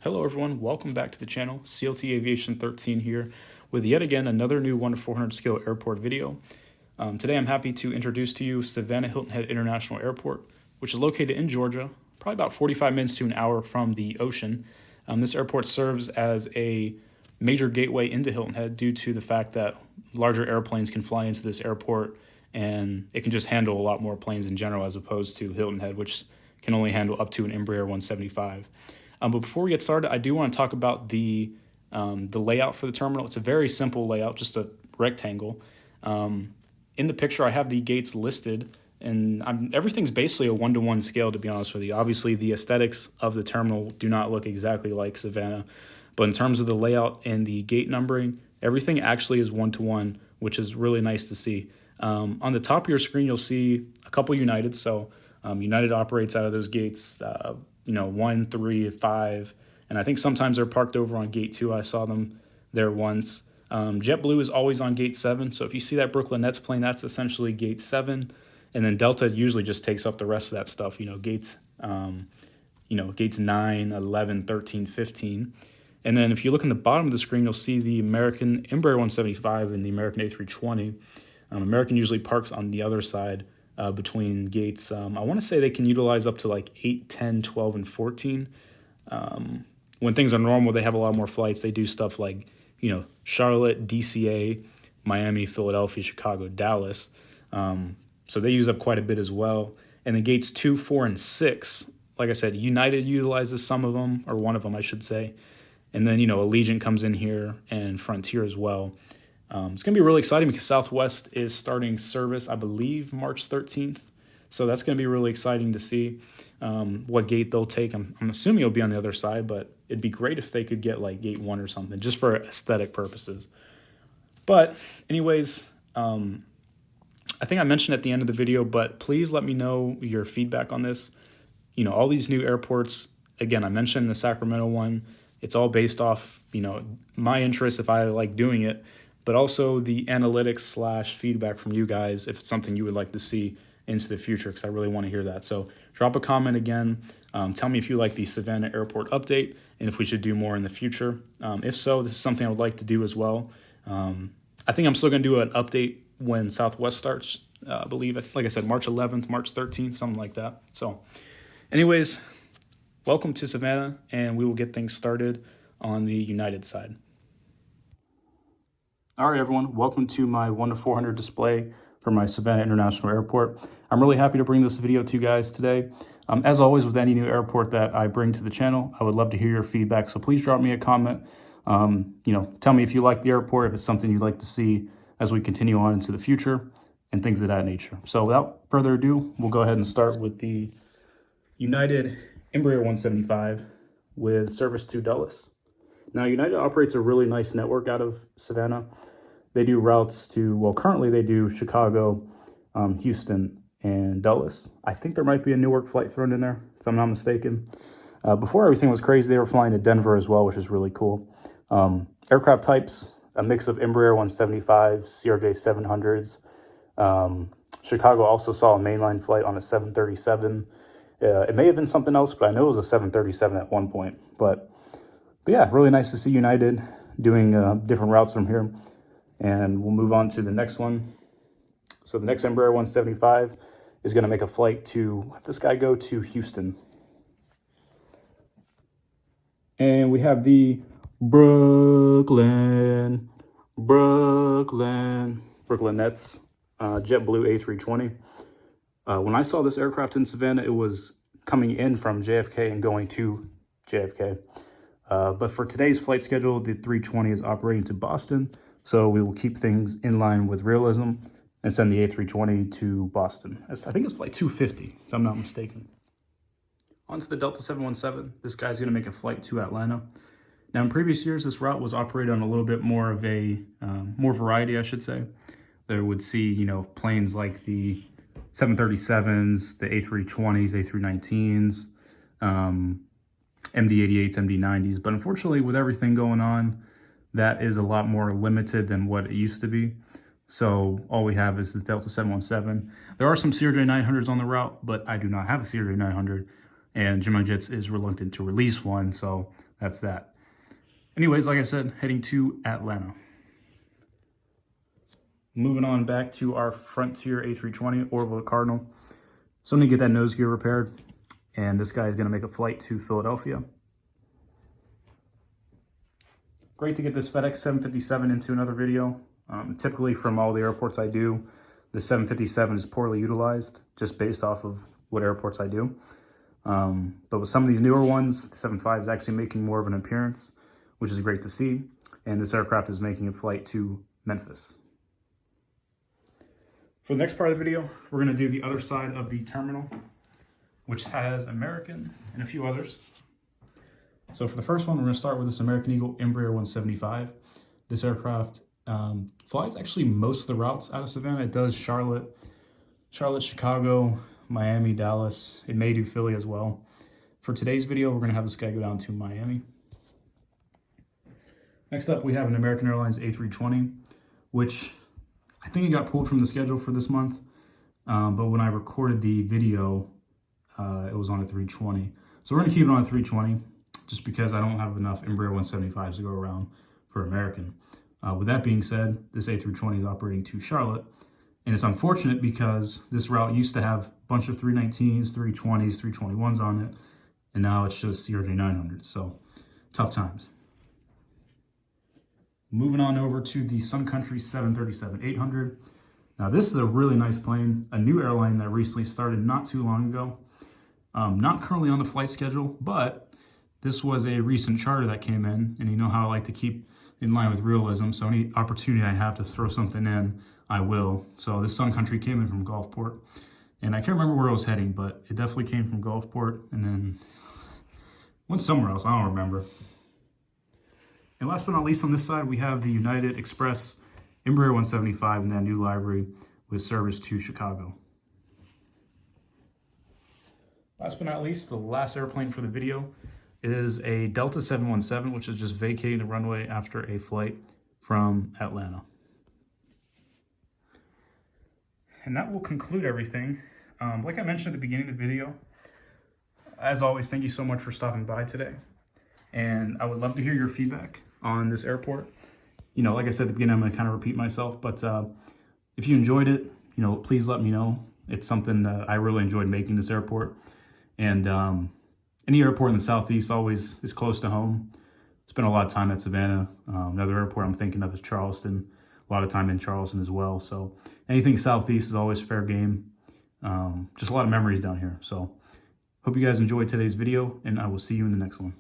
Hello everyone, welcome back to the channel. CLT Aviation 13 here with yet again another new 1-to-400 scale airport video. Today I'm happy to introduce to you Savannah Hilton Head International Airport, which is located in Georgia, probably about 45 minutes to an hour from the ocean. This airport serves as a major gateway into Hilton Head due to the fact that larger airplanes can fly into this airport and it can just handle a lot more planes in general as opposed to Hilton Head, which can only handle up to an Embraer 175. But before we get started, I do want to talk about the layout for the terminal. It's a very simple layout, just a rectangle. In the picture, I have the gates listed, and everything's basically a 1-to-1 scale, to be honest with you. Obviously, the aesthetics of the terminal do not look exactly like Savannah, but in terms of the layout and the gate numbering, everything actually is 1-to-1, which is really nice to see. On the top of your screen, you'll see a couple United. So United operates out of those gates, 1, 3, 5, and I think sometimes they're parked over on gate 2. I saw them there once. JetBlue is always on gate 7, so if you see that Brooklyn Nets plane, that's essentially gate 7, and then Delta usually just takes up the rest of that stuff, gates 9, 11, 13, 15. And then if you look in the bottom of the screen, you'll see the American Embraer 175 and the American A320. American usually parks on the other side between gates. I want to say they can utilize up to like 8, 10, 12, and 14. When things are normal, they have a lot more flights. They do stuff like, Charlotte, DCA, Miami, Philadelphia, Chicago, Dallas. So they use up quite a bit as well. And the gates 2, 4, and 6, like I said, United utilizes some of them, or one of them, I should say. And then, Allegiant comes in here and Frontier as well. It's going to be really exciting because Southwest is starting service, I believe, March 13th. So that's going to be really exciting to see what gate they'll take. I'm assuming it'll be on the other side, but it'd be great if they could get like gate 1 or something, just for aesthetic purposes. But anyways, I think I mentioned at the end of the video, but please let me know your feedback on this. All these new airports, again, I mentioned the Sacramento one. It's all based off, my interest if I like doing it, but also the analytics / feedback from you guys if it's something you would like to see into the future, because I really want to hear that. So drop a comment again. Tell me if you like the Savannah Airport update and if we should do more in the future. If so, this is something I would like to do as well. I think I'm still going to do an update when Southwest starts, I believe, like I said, March 11th, March 13th, something like that. So anyways, welcome to Savannah, and we will get things started on the United side. All right, everyone, welcome to my 1-to-400 display for my Savannah International Airport. I'm really happy to bring this video to you guys today. As always, with any new airport that I bring to the channel, I would love to hear your feedback. So please drop me a comment. Tell me if you like the airport, if it's something you'd like to see as we continue on into the future, and things of that nature. So without further ado, we'll go ahead and start with the United Embraer 175 with service to Dulles. Now, United operates a really nice network out of Savannah. They do routes to, well, currently they do Chicago, Houston, and Dulles. I think there might be a Newark flight thrown in there, if I'm not mistaken. Before everything was crazy, they were flying to Denver as well, which is really cool. Aircraft types, a mix of Embraer 175s, CRJ 700s. Chicago also saw a mainline flight on a 737. It may have been something else, but I know it was a 737 at one point. But yeah, really nice to see United doing different routes from here. And we'll move on to the next one. So the next Embraer 175 is going to make a flight to, have this guy go to Houston. And we have the Brooklyn Nets JetBlue A320. When I saw this aircraft in Savannah, it was coming in from JFK and going to JFK. But for today's flight schedule, the 320 is operating to Boston. So we will keep things in line with realism and send the A320 to Boston. I think it's flight 250, if I'm not mistaken. On to the Delta 717. This guy's going to make a flight to Atlanta. Now, in previous years, this route was operated on a little bit more of a, more variety, I should say. There would see, planes like the 737s, the A320s, A319s, MD-88s, MD-90s. But unfortunately, with everything going on, that is a lot more limited than what it used to be. So all we have is the Delta 717. There are some CRJ 900s on the route, but I do not have a CRJ 900. And Gemini Jets is reluctant to release one. So that's that. Anyways, like I said, heading to Atlanta. Moving on back to our Frontier A320 Orville Cardinal. So I'm gonna get that nose gear repaired, and this guy is gonna make a flight to Philadelphia. Great to get this FedEx 757 into another video. Typically from all the airports I do, the 757 is poorly utilized just based off of what airports I do. But with some of these newer ones, the 75 is actually making more of an appearance, which is great to see. And this aircraft is making a flight to Memphis. For the next part of the video, we're gonna do the other side of the terminal, which has American and a few others. So for the first one, we're gonna start with this American Eagle Embraer 175. This aircraft flies actually most of the routes out of Savannah. It does Charlotte, Chicago, Miami, Dallas. It may do Philly as well. For today's video, we're gonna have this guy go down to Miami. Next up, we have an American Airlines A320, which I think it got pulled from the schedule for this month. But when I recorded the video, it was on a 320. So we're gonna keep it on a 320 just because I don't have enough Embraer 175s to go around for American. With that being said, this A320 is operating to Charlotte, and it's unfortunate because this route used to have a bunch of 319s, 320s, 321s on it, and now it's just CRJ900s, so tough times. Moving on over to the Sun Country 737-800. Now this is a really nice plane, a new airline that recently started not too long ago. Not currently on the flight schedule, but this was a recent charter that came in, and you know how I like to keep in line with realism, so any opportunity I have to throw something in, I will. So this Sun Country came in from Gulfport, and I can't remember where it was heading, but it definitely came from Gulfport, and then went somewhere else, I don't remember. And last but not least on this side, we have the United Express Embraer 175 in that new livery with service to Chicago. Last but not least, the last airplane for the video is a Delta 717, which is just vacating the runway after a flight from Atlanta. And that will conclude everything. Like I mentioned at the beginning of the video, as always, thank you so much for stopping by today. And I would love to hear your feedback on this airport. You know, like I said at the beginning, I'm gonna kind of repeat myself, but if you enjoyed it, you know, please let me know. It's something that I really enjoyed making, this airport. And any airport in the Southeast always is close to home. Spent a lot of time at Savannah. Another airport I'm thinking of is Charleston. A lot of time in Charleston as well. So anything Southeast is always fair game. Just a lot of memories down here. So hope you guys enjoyed today's video, and I will see you in the next one.